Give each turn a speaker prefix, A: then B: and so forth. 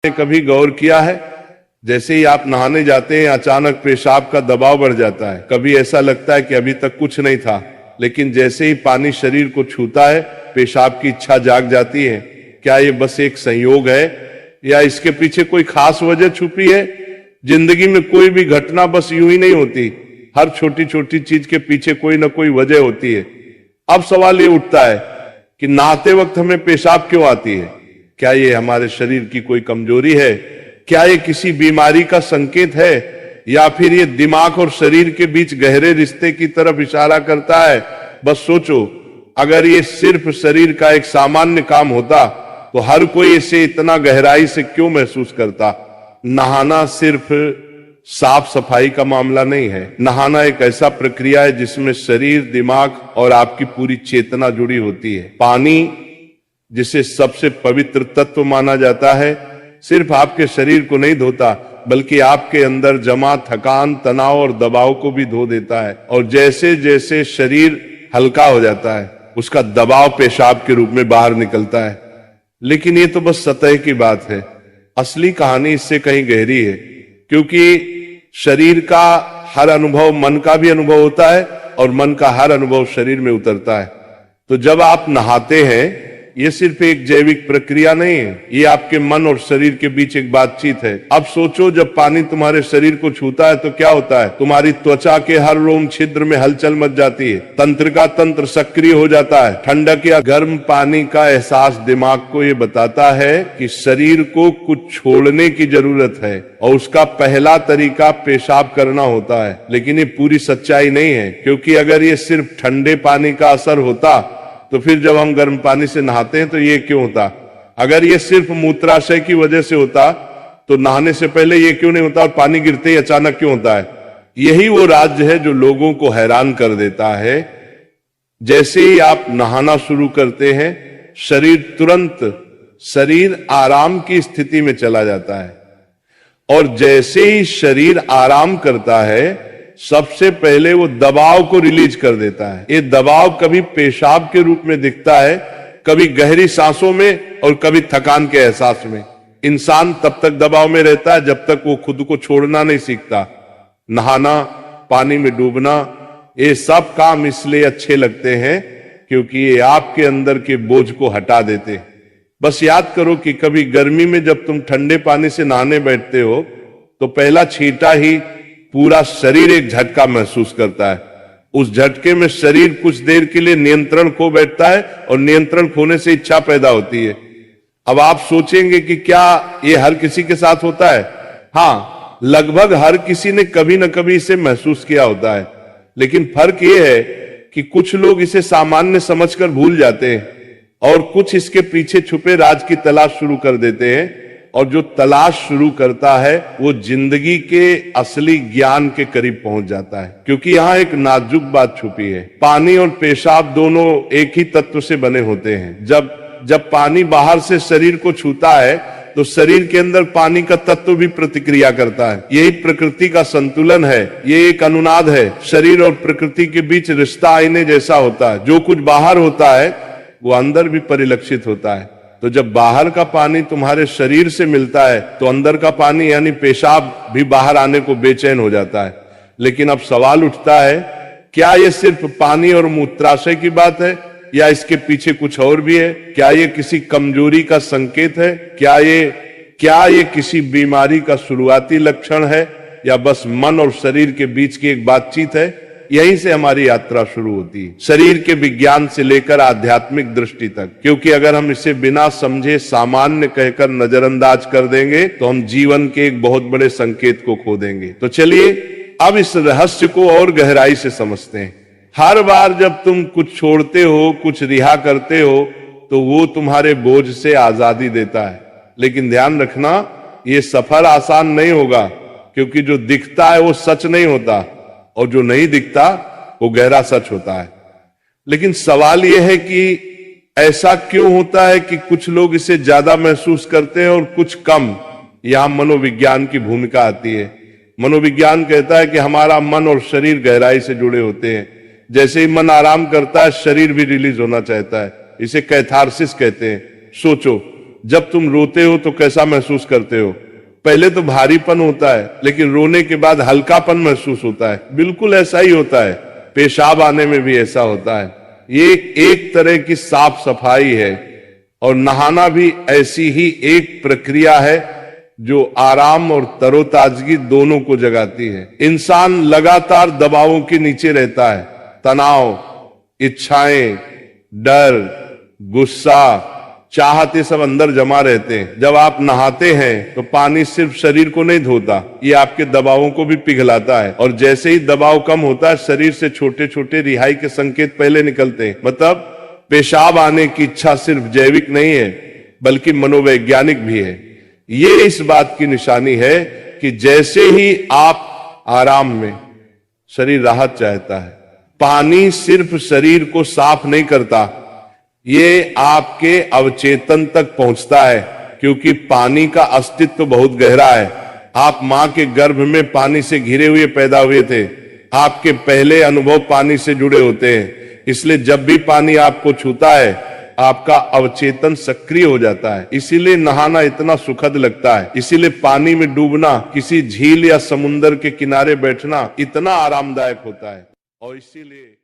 A: कभी गौर किया है, जैसे ही आप नहाने जाते हैं अचानक पेशाब का दबाव बढ़ जाता है। कभी ऐसा लगता है कि अभी तक कुछ नहीं था, लेकिन जैसे ही पानी शरीर को छूता है पेशाब की इच्छा जाग जाती है। क्या ये बस एक संयोग है या इसके पीछे कोई खास वजह छुपी है? जिंदगी में कोई भी घटना बस यूं ही नहीं होती, हर छोटी छोटी चीज के पीछे कोई ना कोई वजह होती है। अब सवाल ये उठता है कि नहाते वक्त हमें पेशाब क्यों आती है? क्या ये हमारे शरीर की कोई कमजोरी है? क्या ये किसी बीमारी का संकेत है, या फिर ये दिमाग और शरीर के बीच गहरे रिश्ते की तरफ इशारा करता है? बस सोचो, अगर ये सिर्फ शरीर का एक सामान्य काम होता तो हर कोई इसे इतना गहराई से क्यों महसूस करता? नहाना सिर्फ साफ सफाई का मामला नहीं है। नहाना एक ऐसा प्रक्रिया है जिसमें शरीर, दिमाग और आपकी पूरी चेतना जुड़ी होती है। पानी, जिसे सबसे पवित्र तत्व माना जाता है, सिर्फ आपके शरीर को नहीं धोता बल्कि आपके अंदर जमा थकान, तनाव और दबाव को भी धो देता है। और जैसे जैसे शरीर हल्का हो जाता है उसका दबाव पेशाब के रूप में बाहर निकलता है। लेकिन ये तो बस सतह की बात है, असली कहानी इससे कहीं गहरी है। क्योंकि शरीर का हर अनुभव मन का भी अनुभव होता है और मन का हर अनुभव शरीर में उतरता है। तो जब आप नहाते हैं ये सिर्फ एक जैविक प्रक्रिया नहीं है, ये आपके मन और शरीर के बीच एक बातचीत है। अब सोचो, जब पानी तुम्हारे शरीर को छूता है तो क्या होता है? तुम्हारी त्वचा के हर रोम छिद्र में हलचल मच जाती है, तंत्रिका तंत्र सक्रिय हो जाता है। ठंडक या गर्म पानी का एहसास दिमाग को ये बताता है कि शरीर को कुछ छोड़ने की जरूरत है और उसका पहला तरीका पेशाब करना होता है। लेकिन ये पूरी सच्चाई नहीं है, क्योंकि अगर ये सिर्फ ठंडे पानी का असर होता तो फिर जब हम गर्म पानी से नहाते हैं तो ये क्यों होता? अगर ये सिर्फ मूत्राशय की वजह से होता तो नहाने से पहले ये क्यों नहीं होता और पानी गिरते ही अचानक क्यों होता है? यही वो राज्य है जो लोगों को हैरान कर देता है। जैसे ही आप नहाना शुरू करते हैं शरीर आराम की स्थिति में चला जाता है, और जैसे ही शरीर आराम करता है सबसे पहले वो दबाव को रिलीज कर देता है। ये दबाव कभी पेशाब के रूप में दिखता है, कभी गहरी सांसों में और कभी थकान के एहसास में। इंसान तब तक दबाव में रहता है जब तक वो खुद को छोड़ना नहीं सीखता। नहाना, पानी में डूबना, ये सब काम इसलिए अच्छे लगते हैं क्योंकि ये आपके अंदर के बोझ को हटा देते हैं। बस याद करो कि कभी गर्मी में जब तुम ठंडे पानी से नहाने बैठते हो तो पहला छींटा ही पूरा शरीर एक झटका महसूस करता है। उस झटके में शरीर कुछ देर के लिए नियंत्रण खो बैठता है और नियंत्रण खोने से इच्छा पैदा होती है। अब आप सोचेंगे कि क्या ये हर किसी के साथ होता है? हाँ, लगभग हर किसी ने कभी न कभी इसे महसूस किया होता है। लेकिन फर्क ये है कि कुछ लोग इसे सामान्य समझकर भूल जाते हैं और कुछ इसके पीछे छुपे राज की तलाश शुरू कर देते हैं। और जो तलाश शुरू करता है वो जिंदगी के असली ज्ञान के करीब पहुंच जाता है। क्योंकि यहाँ एक नाजुक बात छुपी है। पानी और पेशाब दोनों एक ही तत्व से बने होते हैं। जब पानी बाहर से शरीर को छूता है तो शरीर के अंदर पानी का तत्व भी प्रतिक्रिया करता है। यही प्रकृति का संतुलन है, ये एक अनुनाद है। शरीर और प्रकृति के बीच रिश्ता आईने जैसा होता है। जो कुछ बाहर होता है वो अंदर भी परिलक्षित होता है। तो जब बाहर का पानी तुम्हारे शरीर से मिलता है तो अंदर का पानी यानी पेशाब भी बाहर आने को बेचैन हो जाता है। लेकिन अब सवाल उठता है, क्या ये सिर्फ पानी और मूत्राशय की बात है या इसके पीछे कुछ और भी है? क्या ये किसी कमजोरी का संकेत है? क्या ये किसी बीमारी का शुरुआती लक्षण है, या बस मन और शरीर के बीच की एक बातचीत है? यहीं से हमारी यात्रा शुरू होती है, शरीर के विज्ञान से लेकर आध्यात्मिक दृष्टि तक। क्योंकि अगर हम इसे बिना समझे सामान्य कहकर नजरअंदाज कर देंगे तो हम जीवन के एक बहुत बड़े संकेत को खो देंगे। तो चलिए अब इस रहस्य को और गहराई से समझते हैं। हर बार जब तुम कुछ छोड़ते हो, कुछ रिहा करते हो, तो वो तुम्हारे बोझ से आजादी देता है। लेकिन ध्यान रखना, ये सफर आसान नहीं होगा, क्योंकि जो दिखता है वो सच नहीं होता और जो नहीं दिखता वो गहरा सच होता है। लेकिन सवाल यह है कि ऐसा क्यों होता है कि कुछ लोग इसे ज्यादा महसूस करते हैं और कुछ कम? यहां मनोविज्ञान की भूमिका आती है। मनोविज्ञान कहता है कि हमारा मन और शरीर गहराई से जुड़े होते हैं। जैसे ही मन आराम करता है शरीर भी रिलीज होना चाहता है। इसे कैथारसिस कहते हैं। सोचो, जब तुम रोते हो तो कैसा महसूस करते हो? पहले तो भारीपन होता है, लेकिन रोने के बाद हल्कापन महसूस होता है। बिल्कुल ऐसा ही होता है, पेशाब आने में भी ऐसा होता है। ये एक तरह की साफ सफाई है, और नहाना भी ऐसी ही एक प्रक्रिया है जो आराम और तरोताजगी दोनों को जगाती है। इंसान लगातार दबावों के नीचे रहता है, तनाव, इच्छाएं, डर, गुस्सा, चाहते सब अंदर जमा रहते हैं। जब आप नहाते हैं तो पानी सिर्फ शरीर को नहीं धोता, ये आपके दबावों को भी पिघलाता है, और जैसे ही दबाव कम होता है शरीर से छोटे छोटे रिहाई के संकेत पहले निकलते हैं। मतलब पेशाब आने की इच्छा सिर्फ जैविक नहीं है बल्कि मनोवैज्ञानिक भी है। ये इस बात की निशानी है कि जैसे ही आप आराम में, शरीर राहत चाहता है। पानी सिर्फ शरीर को साफ नहीं करता, ये आपके अवचेतन तक पहुंचता है, क्योंकि पानी का अस्तित्व बहुत गहरा है। आप मां के गर्भ में पानी से घिरे हुए पैदा हुए थे, आपके पहले अनुभव पानी से जुड़े होते हैं। इसलिए जब भी पानी आपको छूता है आपका अवचेतन सक्रिय हो जाता है। इसीलिए नहाना इतना सुखद लगता है, इसीलिए पानी में डूबना, किसी झील या समुंदर के किनारे बैठना इतना आरामदायक होता है। और इसीलिए